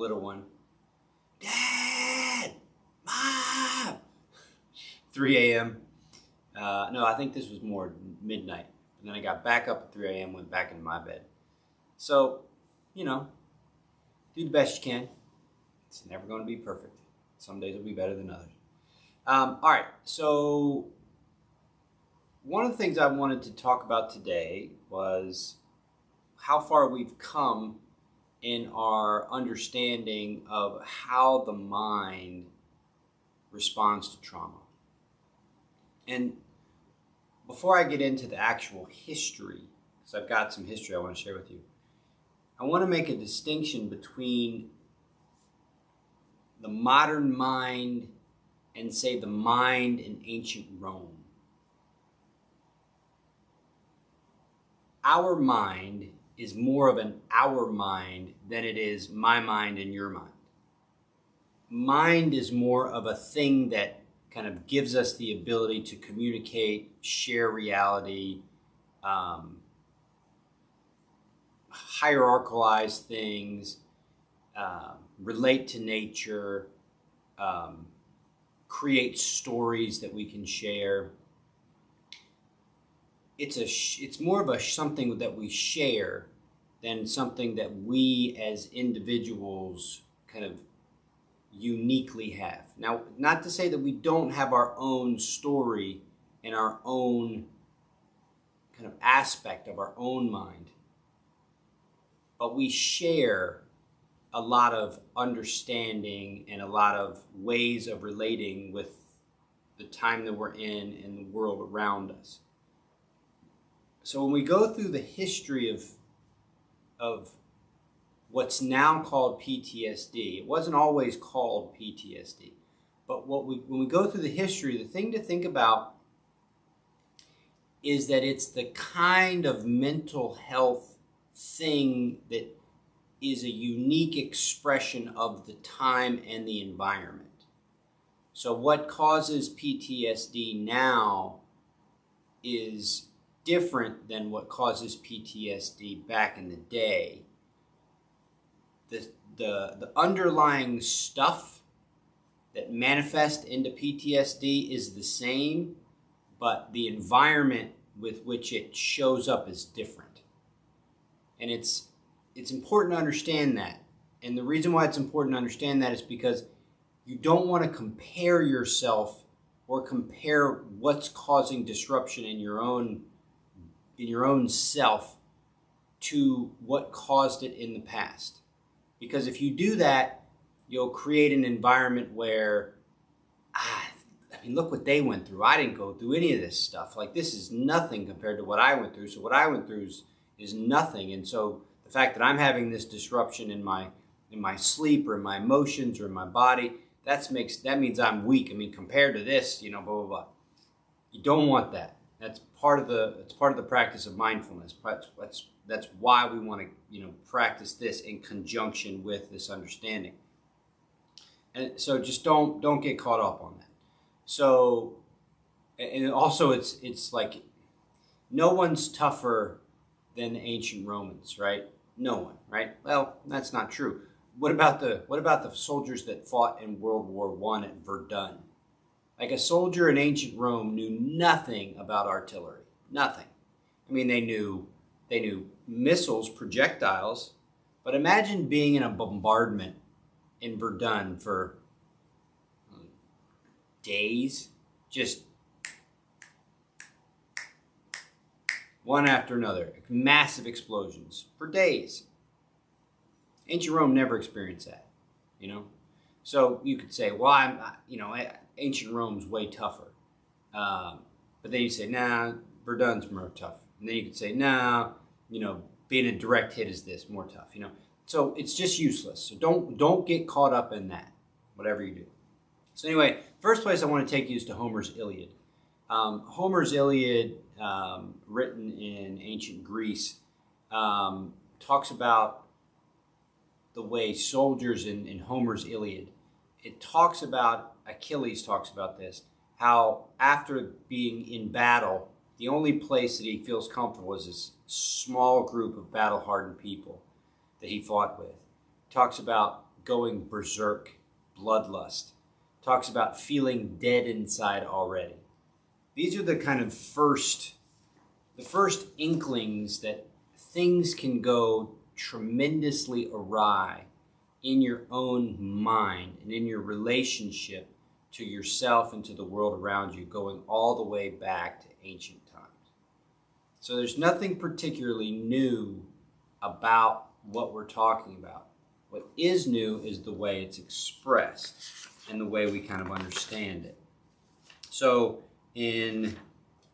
little one. Dad! Mom! 3 a.m. No, I think this was more midnight. And then I got back up at 3 a.m., went back into my bed. So, do the best you can. It's never going to be perfect. Some days will be better than others. All right, so one of the things I wanted to talk about today was how far we've come in our understanding of how the mind responds to trauma. And before I get into the actual history, because I've got some history I want to share with you, I want to make a distinction between the modern mind and, say, the mind in ancient Rome. Our mind is more of an our mind than it is my mind and your mind. Mind is more of a thing that kind of gives us the ability to communicate, share reality, hierarchalize things, relate to nature, create stories that we can share. It's more of a something that we share than something that we as individuals kind of uniquely have. Now, not to say that we don't have our own story and our own kind of aspect of our own mind, but we share a lot of understanding and a lot of ways of relating with the time that we're in and the world around us. So when we go through the history of what's now called PTSD, it wasn't always called PTSD, but when we go through the history, the thing to think about is that it's the kind of mental health thing that is a unique expression of the time and the environment. So what causes PTSD now is different than what causes PTSD back in the day. The underlying stuff that manifests into PTSD is the same, but the environment with which it shows up is different. And it's important to understand that. And the reason why it's important to understand that is because you don't want to compare yourself or compare what's causing disruption in your own self to what caused it in the past. Because if you do that, you'll create an environment where, look what they went through. I didn't go through any of this stuff. Like, this is nothing compared to what I went through. So what I went through is nothing. And so the fact that I'm having this disruption in my sleep or in my emotions or in my body, that means I'm weak. Compared to this, blah, blah, blah. You don't want that. That's part of the practice of mindfulness. That's why we want to practice this in conjunction with this understanding. And so just don't get caught up on that. So, and also it's like no one's tougher than the ancient Romans, right? No one, right? Well, that's not true. What about the soldiers that fought in World War I at Verdun? Like, a soldier in ancient Rome knew nothing about artillery. Nothing. They knew missiles, projectiles, but imagine being in a bombardment in Verdun for days, just one after another, massive explosions for days. Ancient Rome never experienced that, So you could say, well, ancient Rome's way tougher. But then you say, nah, Verdun's more tough. And then you could say, nah, being a direct hit is this, more tough, So it's just useless. So don't get caught up in that, whatever you do. So anyway, first place I want to take you is to Homer's Iliad. Homer's Iliad, written in ancient Greece, talks about the way soldiers in Homer's Iliad, Achilles talks about this, how after being in battle, the only place that he feels comfortable is this small group of battle-hardened people that he fought with. He talks about going berserk, bloodlust. Talks about feeling dead inside already. These are the kind of first inklings that things can go tremendously awry in your own mind and in your relationship to yourself and to the world around you, going all the way back to ancient times. So there's nothing particularly new about what we're talking about. What is new is the way it's expressed and the way we kind of understand it. So in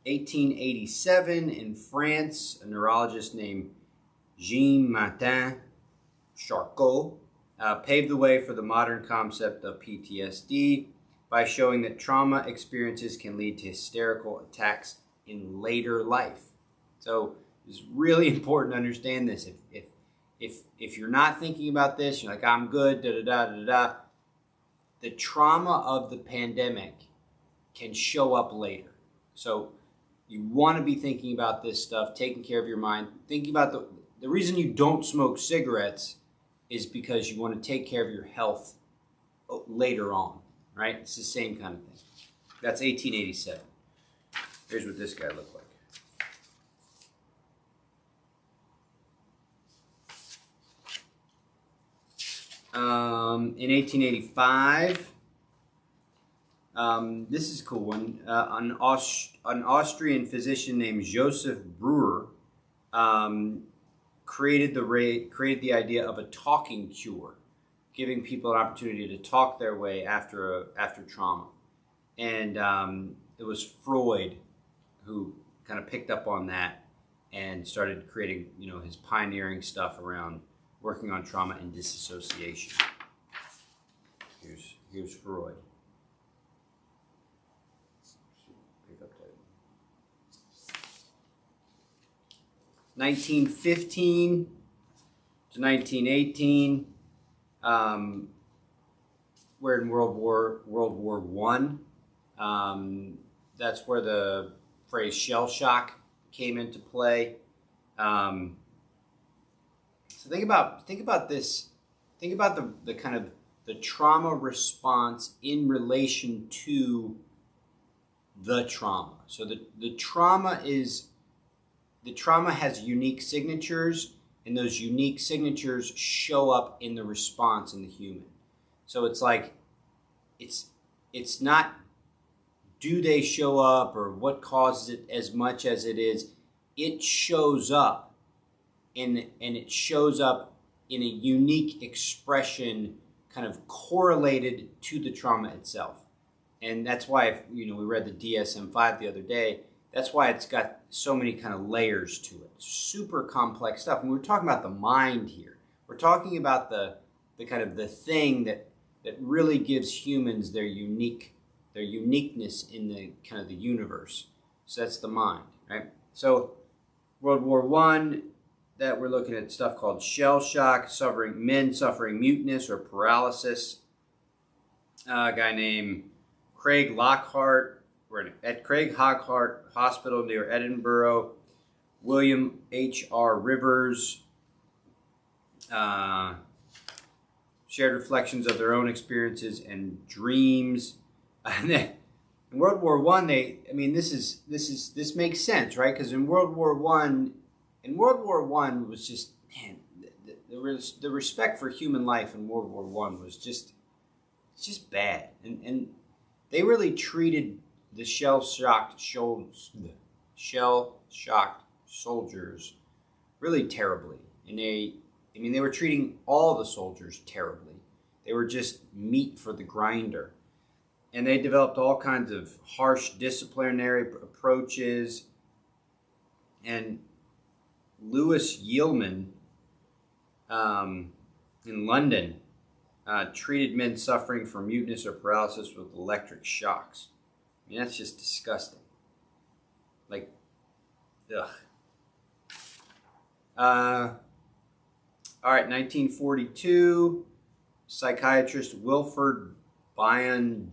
1887 in France, a neurologist named Jean-Martin Charcot paved the way for the modern concept of PTSD by showing that trauma experiences can lead to hysterical attacks in later life. So it's really important to understand this. If you're not thinking about this, you're like, I'm good, da-da-da-da-da. The trauma of the pandemic can show up later. So you want to be thinking about this stuff, taking care of your mind, thinking about the reason you don't smoke cigarettes is because you want to take care of your health later on, right? It's the same kind of thing. That's 1887. Here's what this guy looked like. In 1885, this is a cool one. An Austrian physician named Joseph Breuer created the idea of a talking cure, giving people an opportunity to talk their way after trauma. And it was Freud who kind of picked up on that and started creating, his pioneering stuff around working on trauma and disassociation. Here's Freud. 1915 to 1918, we're in World War One. That's where the phrase shell shock came into play. So think about this. Think about the kind of the trauma response in relation to the trauma. So the trauma has unique signatures, and those unique signatures show up in the response in the human. So it's like, it's not do they show up or what causes it as much as it is. It shows up, and it shows up in a unique expression kind of correlated to the trauma itself. And that's why, we read the DSM-5 the other day. That's why it's got so many kind of layers to it. Super complex stuff. And we're talking about the mind here. We're talking about the kind of the thing that really gives humans their uniqueness in the kind of the universe. So that's the mind, right? So World War I, that we're looking at stuff called shell shock, men suffering muteness or paralysis. A guy named Craig Lockhart. We're at Craig Lockhart Hospital near Edinburgh. William H.R. Rivers shared reflections of their own experiences and dreams. And then in World War I, this makes sense, right? Because in World War I was just, man, the respect for human life in World War I was just bad, and they really treated the shell-shocked soldiers really terribly. And they were treating all the soldiers terribly. They were just meat for the grinder. And they developed all kinds of harsh disciplinary approaches. And Louis Yealman in London treated men suffering from muteness or paralysis with electric shocks. I mean, that's just disgusting. Like, ugh. All right, 1942, psychiatrist Wilfred Bion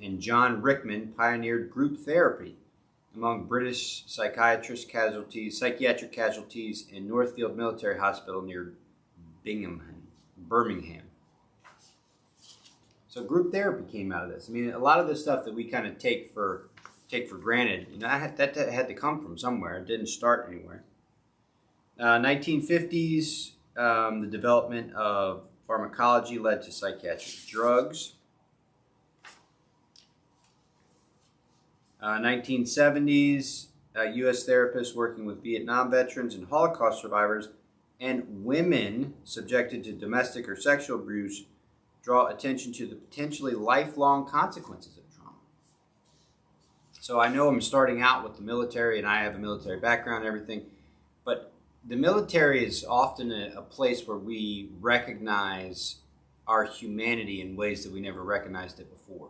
and John Rickman pioneered group therapy among British psychiatric casualties in Northfield Military Hospital near Birmingham. So group therapy came out of this. I mean, a lot of the stuff that we kind of take for granted, that had to come from somewhere. It didn't start anywhere. 1950s, the development of pharmacology led to psychiatric drugs. 1970s, U.S. therapists working with Vietnam veterans and Holocaust survivors and women subjected to domestic or sexual abuse draw attention to the potentially lifelong consequences of trauma. So I know I'm starting out with the military, and I have a military background and everything, but the military is often a place where we recognize our humanity in ways that we never recognized it before.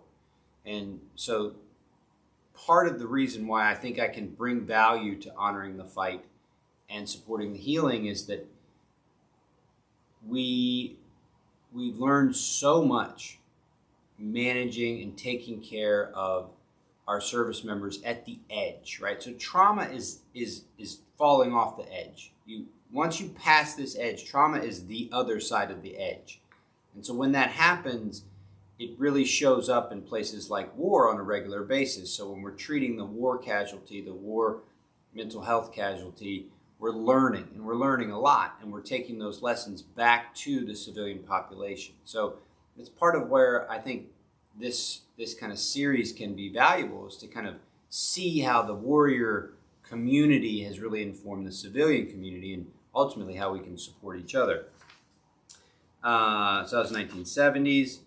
And so part of the reason why I think I can bring value to honoring the fight and supporting the healing is that we learn so much managing and taking care of our service members at the edge, right? So trauma is falling off the edge. Once you pass this edge, trauma is the other side of the edge. And so when that happens, it really shows up in places like war on a regular basis. So when we're treating the war casualty, the war mental health casualty, we're learning, and we're learning a lot, and we're taking those lessons back to the civilian population. So it's part of where I think this kind of series can be valuable, is to kind of see how the warrior community has really informed the civilian community, and ultimately how we can support each other. So that was 1970s.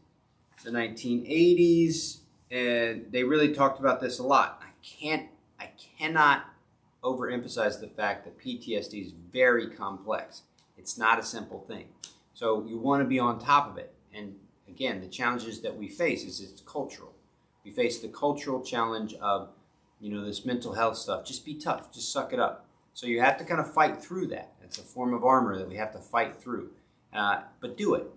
The 1980s, and they really talked about this a lot. I cannot overemphasize the fact that PTSD is very complex. It's not a simple thing. So you want to be on top of it. And again, the challenges that we face is it's cultural. We face the cultural challenge of, this mental health stuff. Just be tough. Just suck it up. So you have to kind of fight through that. It's a form of armor that we have to fight through. But do it.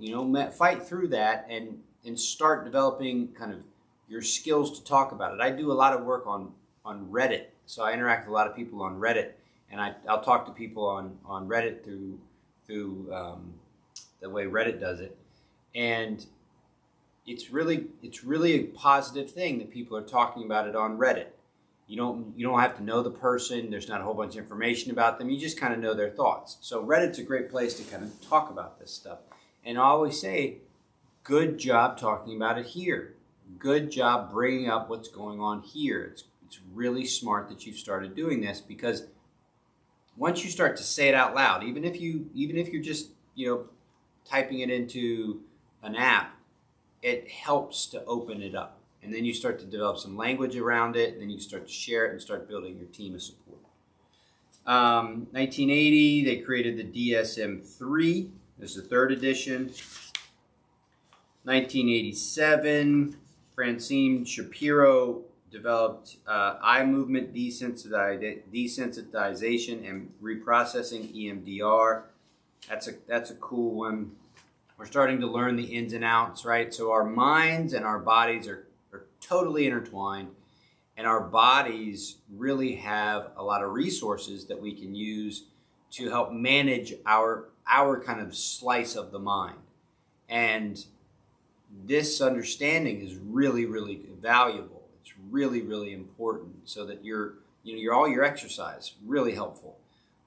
Fight through that and start developing kind of your skills to talk about it. I do a lot of work on Reddit. So I interact with a lot of people on Reddit, and I'll talk to people on Reddit through the way Reddit does it. And it's really a positive thing that people are talking about it on Reddit. You don't have to know the person. There's not a whole bunch of information about them. You just kind of know their thoughts. So Reddit's a great place to kind of talk about this stuff. And I always say, good job talking about it here. Good job bringing up what's going on here. It's really smart that you've started doing this, because once you start to say it out loud, even if you're just typing it into an app, it helps to open it up. And then you start to develop some language around it, and then you start to share it and start building your team of support. 1980, they created the DSM-3. This is the 3rd edition. 1987, Francine Shapiro developed eye movement desensitization and reprocessing, EMDR. That's a cool one. We're starting to learn the ins and outs, right? So our minds and our bodies are totally intertwined, and our bodies really have a lot of resources that we can use to help manage our kind of slice of the mind. And this understanding is really, really valuable. It's really, really important, so that all your exercise, really helpful.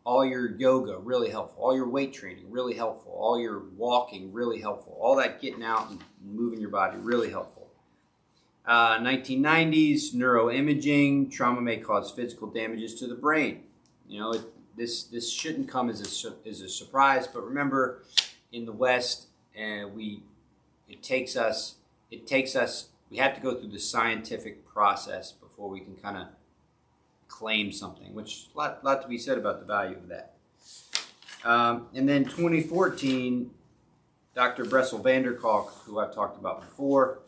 All your yoga, really helpful. All your weight training, really helpful. All your walking, really helpful. All that getting out and moving your body, really helpful. 1990s, neuroimaging. Trauma may cause physical damages to the brain. This shouldn't come as a surprise, but remember, in the West, we have to go through the scientific process before we can kind of claim something, which a lot to be said about the value of that. And then 2014, Dr. Bressel van der Kolk, who I've talked about before,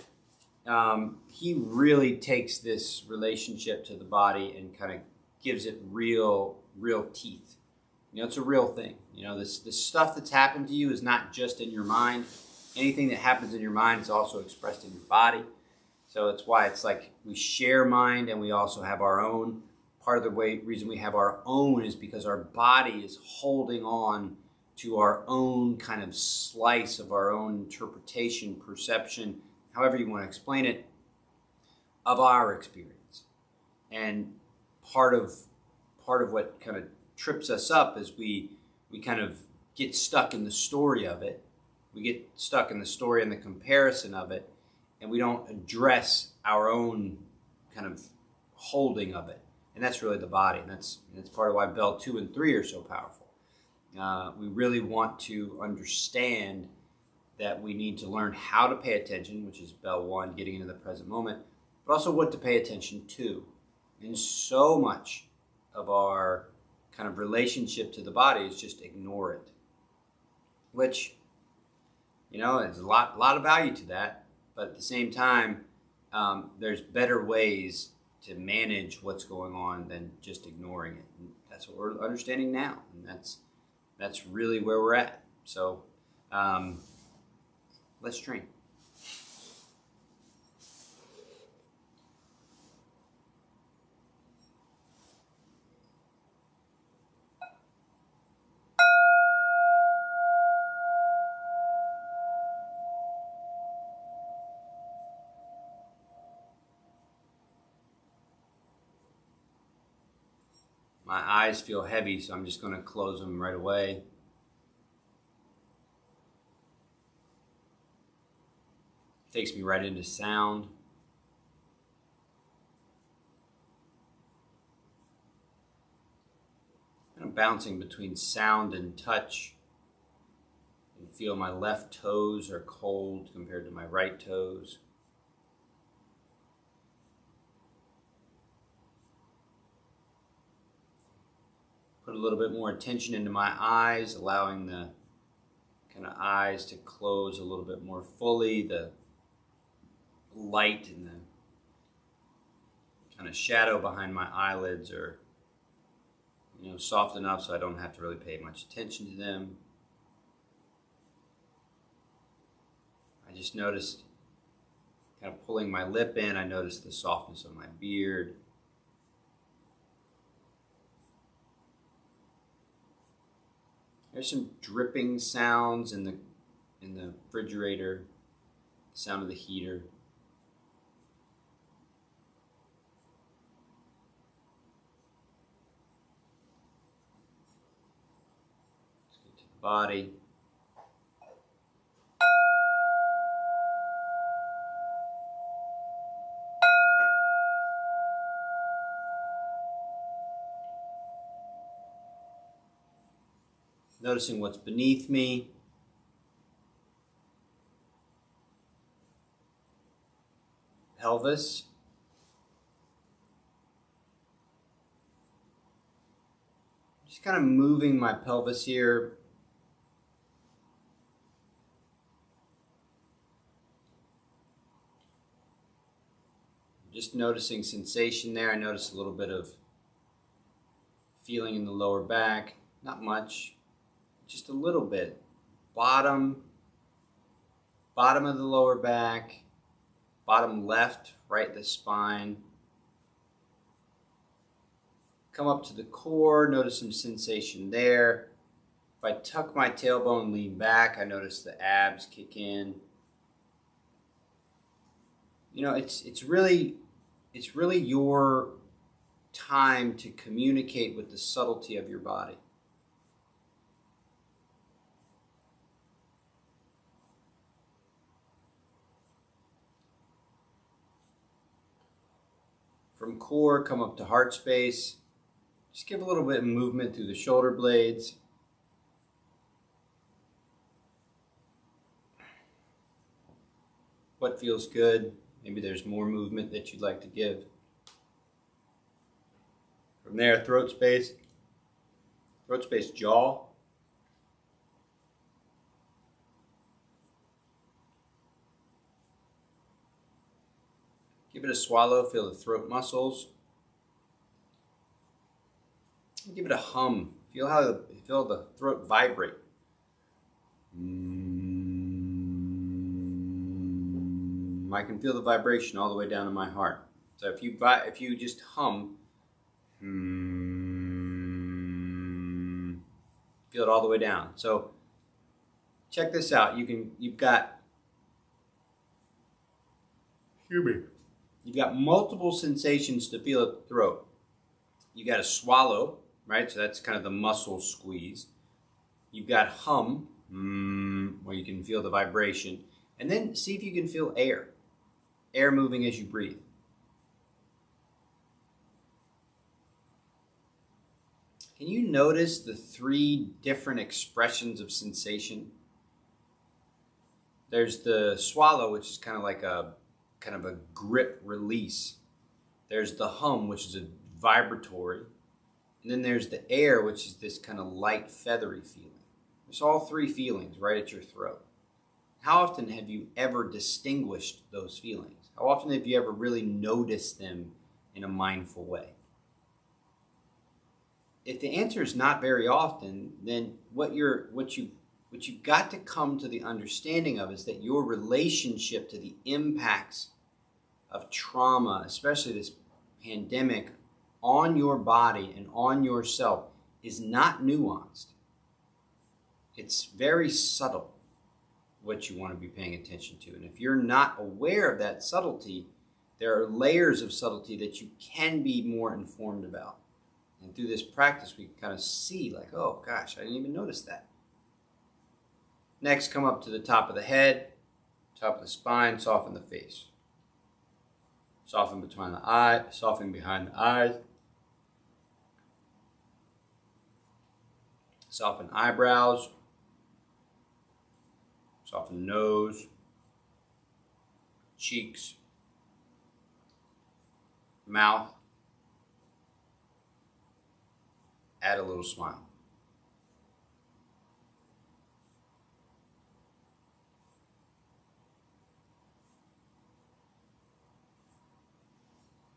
he really takes this relationship to the body and kind of gives it real teeth. It's a real thing. This stuff that's happened to you is not just in your mind. Anything that happens in your mind is also expressed in your body. So it's why it's like we share mind and we also have our own. Part of the reason we have our own is because our body is holding on to our own kind of slice of our own interpretation, perception, however you want to explain it, of our experience. And part of what kind of trips us up is we kind of get stuck in the story of it. We get stuck in the story and the comparison of it, and we don't address our own kind of holding of it. And that's really the body. And that's part of why bell 2 and 3 are so powerful. We really want to understand that we need to learn how to pay attention, which is bell 1, getting into the present moment, but also what to pay attention to. And so much of our kind of relationship to the body is just ignore it, which, there's a lot of value to that. But at the same time, there's better ways to manage what's going on than just ignoring it. And that's what we're understanding now, and that's really where we're at. So let's train. My eyes feel heavy, so I'm just going to close them right away. Takes me right into sound. And I'm bouncing between sound and touch. And feel my left toes are cold compared to my right toes. Put a little bit more attention into my eyes, allowing the kind of eyes to close a little bit more fully. The light and the kind of shadow behind my eyelids are, soft enough so I don't have to really pay much attention to them. I just noticed kind of pulling my lip in, I noticed the softness of my beard. There's some dripping sounds in the refrigerator, the sound of the heater. Let's get to the body. Noticing what's beneath me. Pelvis. Just kind of moving my pelvis here. Just noticing sensation there. I notice a little bit of feeling in the lower back. Not much. Just a little bit. Bottom of the lower back, bottom left, right the spine. Come up to the core, notice some sensation there. If I tuck my tailbone, lean back, I notice the abs kick in. It's really your time to communicate with the subtlety of your body. From core, come up to heart space. Just give a little bit of movement through the shoulder blades. What feels good? Maybe there's more movement that you'd like to give. From there, throat space, jaw. Give it a swallow, feel the throat muscles. Give it a hum. Feel the throat vibrate. I can feel the vibration all the way down to my heart. So if you just hum, feel it all the way down. So check this out. You've got Excuse me. You've got multiple sensations to feel at the throat. You got to swallow, right? So that's kind of the muscle squeeze. You've got hum, where you can feel the vibration. And then see if you can feel air moving as you breathe. Can you notice the 3 different expressions of sensation? There's the swallow, which is kind of a grip release. There's the hum, which is a vibratory. And then there's the air, which is this kind of light, feathery feeling. There's all 3 feelings right at your throat. How often have you ever distinguished those feelings? How often have you ever really noticed them in a mindful way? If the answer is not very often, then what you've got to come to the understanding of is that your relationship to the impacts of trauma, especially this pandemic, on your body and on yourself is not nuanced. It's very subtle what you want to be paying attention to. And if you're not aware of that subtlety, there are layers of subtlety that you can be more informed about. And through this practice, we can kind of see like, oh gosh, I didn't even notice that. Next, come up to the top of the head, top of the spine, soften the face. Soften between the eyes, soften behind the eyes. Soften eyebrows. Soften nose, cheeks, mouth. Add a little smile.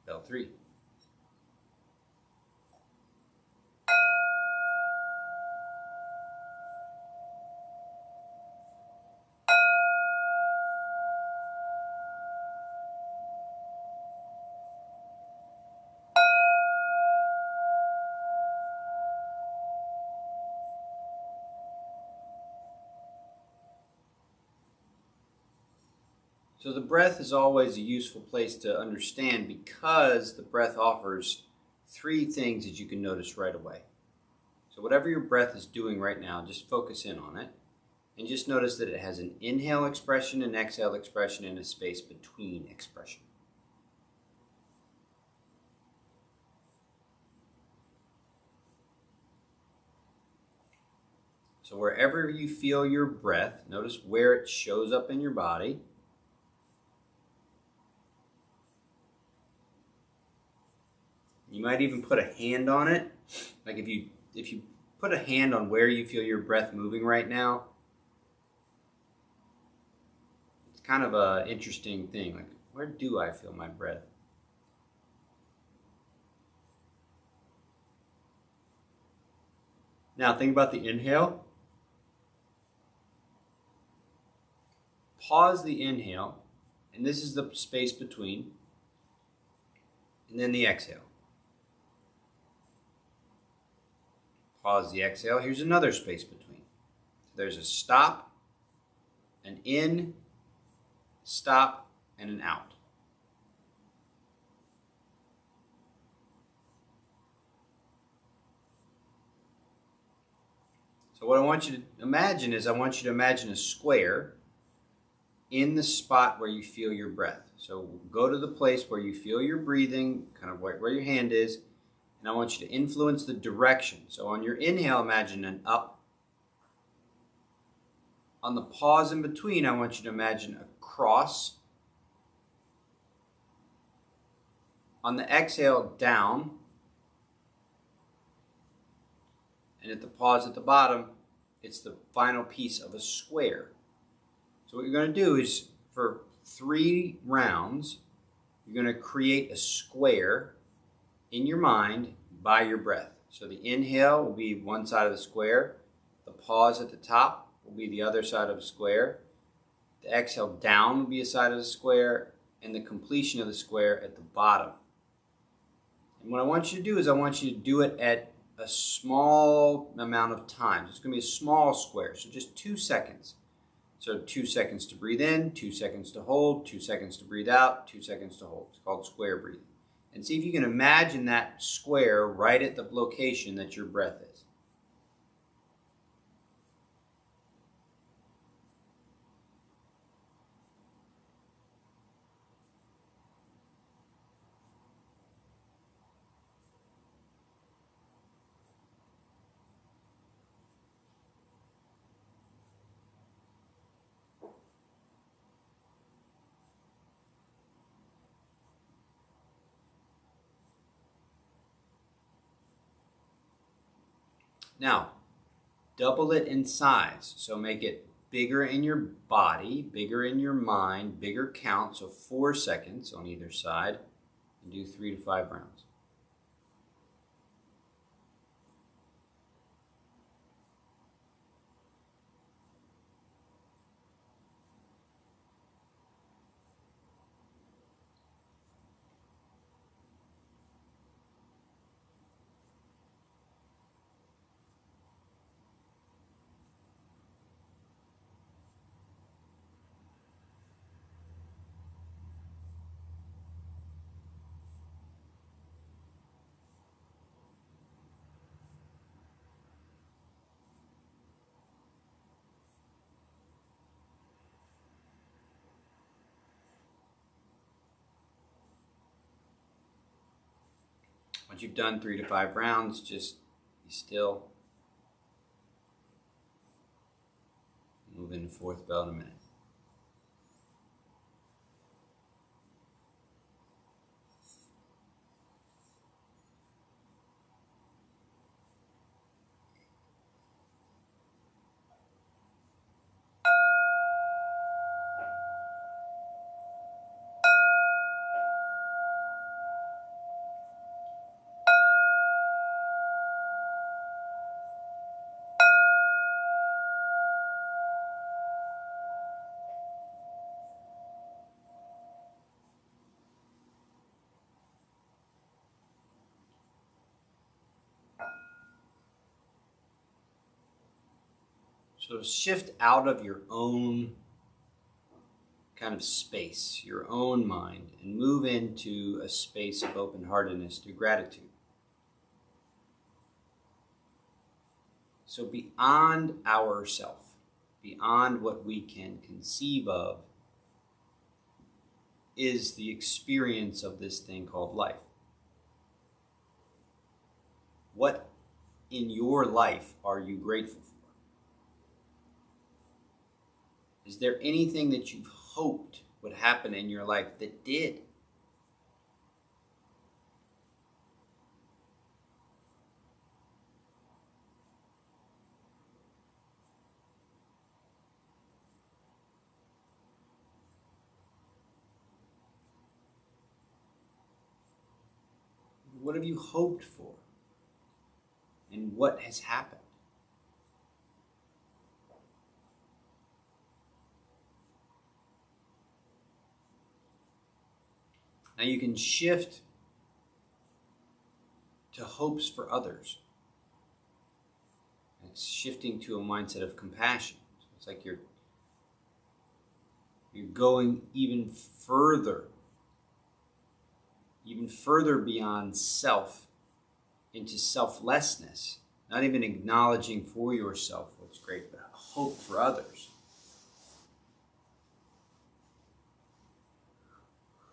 Bell 3. So the breath is always a useful place to understand because the breath offers 3 things that you can notice right away. So whatever your breath is doing right now, just focus in on it. And just notice that it has an inhale expression, an exhale expression, and a space between expression. So wherever you feel your breath, notice where it shows up in your body. You might even put a hand on it. Like if you put a hand on where you feel your breath moving right now, it's kind of an interesting thing. Like, where do I feel my breath? Now think about the inhale. Pause the inhale, and this is the space between, and then the exhale. Pause the exhale. Here's another space between. So there's a stop, an in, stop, and an out. So what I want you to imagine is I want you to imagine a square in the spot where you feel your breath. So go to the place where you feel your breathing, kind of where your hand is, and I want you to influence the direction. So on your inhale, imagine an up. On the pause in between, I want you to imagine a cross. On the exhale, down. And at the pause at the bottom, it's the final piece of a square. So what you're going to do is, for 3 rounds, you're going to create a square in your mind by your breath. So the inhale will be one side of the square. The pause at the top will be the other side of the square. The exhale down will be a side of the square, and the completion of the square at the bottom. And what I want you to do is I want you to do it at a small amount of time. It's going to be a small square, so just 2 seconds. So 2 seconds to breathe in, 2 seconds to hold, 2 seconds to breathe out, 2 seconds to hold. It's called square breathing. And see if you can imagine that square right at the location that your breath is. Now, double it in size. So make it bigger in your body, bigger in your mind, bigger count. So 4 seconds on either side, and do 3 to 5 rounds. Once you've done 3 to 5 rounds, just be still. Move into fourth bell in a minute. So shift out of your own kind of space, your own mind, and move into a space of open-heartedness through gratitude. So beyond ourself, beyond what we can conceive of, is the experience of this thing called life. What in your life are you grateful for? Is there anything that you've hoped would happen in your life that did? What have you hoped for? And what has happened? Now you can shift to hopes for others. It's shifting to a mindset of compassion. So it's like you're going even further beyond self into selflessness. Not even acknowledging for yourself what's great, but hope for others.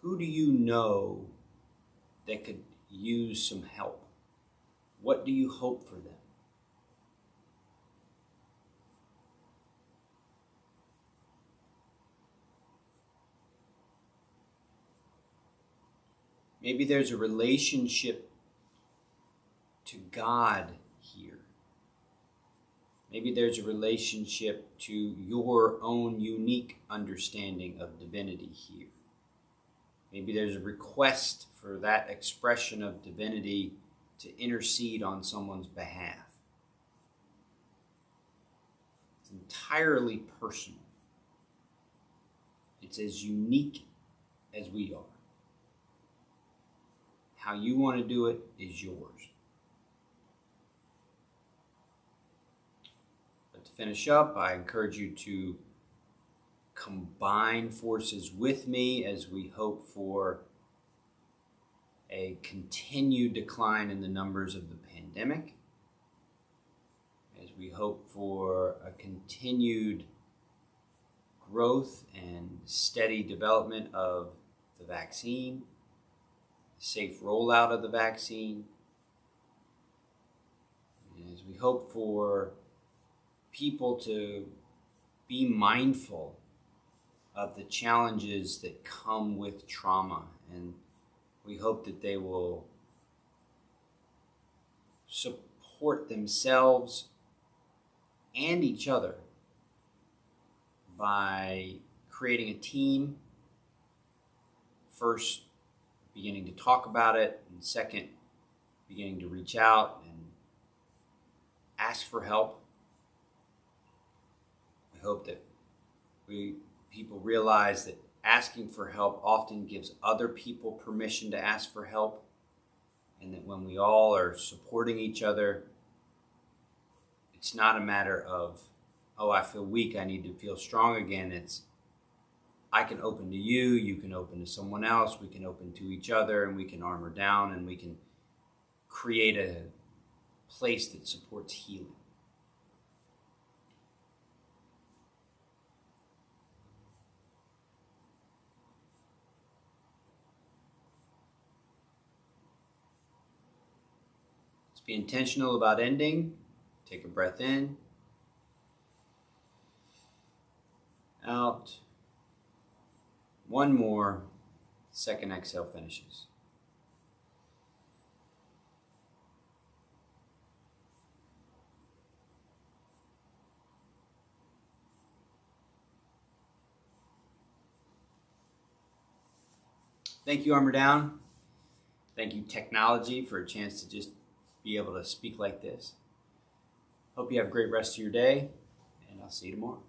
Who do you know that could use some help? What do you hope for them? Maybe there's a relationship to God here. Maybe there's a relationship to your own unique understanding of divinity here. Maybe there's a request for that expression of divinity to intercede on someone's behalf. It's entirely personal. It's as unique as we are. How you want to do it is yours. But to finish up, I encourage you to combine forces with me as we hope for a continued decline in the numbers of the pandemic, as we hope for a continued growth and steady development of the vaccine, safe rollout of the vaccine, and as we hope for people to be mindful of the challenges that come with trauma, and we hope that they will support themselves and each other by creating a team, first beginning to talk about it, and second beginning to reach out and ask for help. I hope that people realize that asking for help often gives other people permission to ask for help, and that when we all are supporting each other, it's not a matter of, oh, I feel weak, I need to feel strong again. It's, I can open to you, you can open to someone else, we can open to each other, and we can armor down, and we can create a place that supports healing. Let's be intentional about ending. Take a breath in, out. One more. Second exhale finishes. Thank you, Armor Down. Thank you, technology, for a chance to just be able to speak like this. Hope you have a great rest of your day, and I'll see you tomorrow.